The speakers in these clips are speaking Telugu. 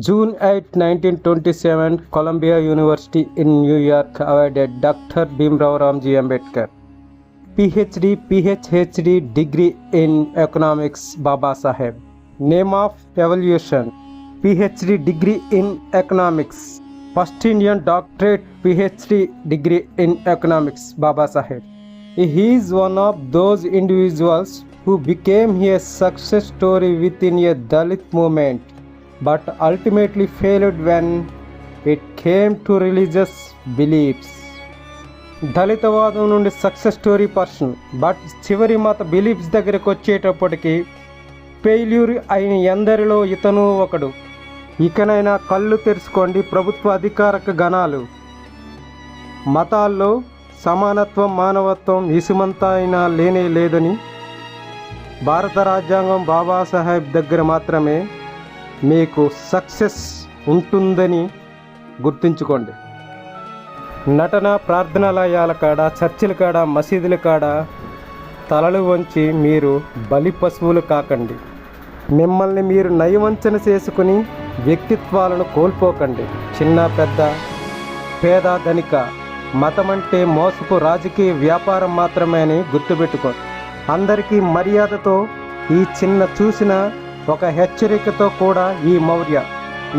June 8, 1927, Columbia University in New York awarded Dr. Bhimrao Ramji Ambedkar PhD degree in economics Baba Saheb. Name of evolution: PhD degree in economics. First Indian doctorate PhD degree in economics Baba Saheb. He is one of those individuals who became a success story within a Dalit movement, but ultimately failed when it came to religious beliefs. దళితవాదం నుండి సక్సెస్ స్టోరీ పర్సన్, బట్ చివరి మత బిలీఫ్స్ దగ్గరకు వచ్చేటప్పటికి ఫెయిల్యూర్ అయిన ఎందరిలో ఇతను ఒకడు. ఇకనైనా కళ్ళు తెరుచుకోండి ప్రభుత్వ అధికారక గణాలు. మతాల్లో సమానత్వం, మానవత్వం ఇసుమంతా అయినా లేనే లేదని, భారత రాజ్యాంగం బాబాసాహెబ్ దగ్గర మాత్రమే మీకు సక్సెస్ ఉంటుందని గుర్తుంచుకోండి. నటన, ప్రార్థనాలయాల కాడ, చర్చిల కాడ, మసీదుల కాడ తలలు వంచి మీరు బలి పశువులు కాకండి. మిమ్మల్ని మీరు నయవంచన చేసుకుని వ్యక్తిత్వాలను కోల్పోకండి. చిన్న పెద్ద, పేద ధనిక, మతం అంటే మోసపు రాజకీయ వ్యాపారం మాత్రమే అని గుర్తుపెట్టుకోండి. అందరికీ మర్యాదతో ఈ చిన్న చూసిన ఒక హెచ్చరికతో కూడా ఈ మౌర్య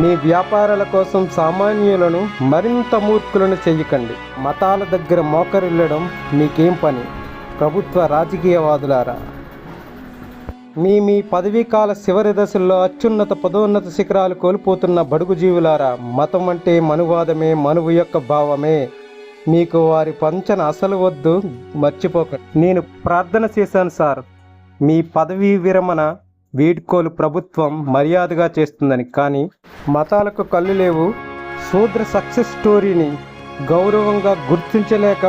మీ వ్యాపారాల కోసం సామాన్యులను మరింత మూర్ఖులను చెయ్యకండి. మతాల దగ్గర మోకరిల్లడం మీకేం పని ప్రభుత్వ రాజకీయవాదులారా. మీ పదవీకాల చివరి దశల్లో అత్యున్నత పదోన్నత శిఖరాలు కోల్పోతున్న బడుగు జీవులారా, మతం అంటే మనువాదమే, మనువు యొక్క భావమే. మీకు వారి పంచన అసలు వద్దు, మర్చిపోకండి. నేను ప్రార్థన చేశాను సార్, మీ పదవీ విరమణ వీడ్కోలు ప్రభుత్వం మర్యాదగా చేస్తుందని. కానీ మతాలకు కళ్ళు లేవు. శూద్ర సక్సెస్ స్టోరీని గౌరవంగా గుర్తించలేక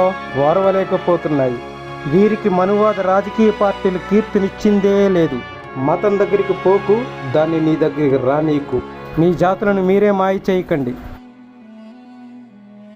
ఓర్వలేకపోతున్నాయి. వీరికి మనువాద రాజకీయ పార్టీలు కీర్తినిచ్చిందే లేదు. మతం దగ్గరికి పోకు, దాన్ని నీ దగ్గరికి రానీకు. మీ జాతులను మీరే మాయ చేయకండి.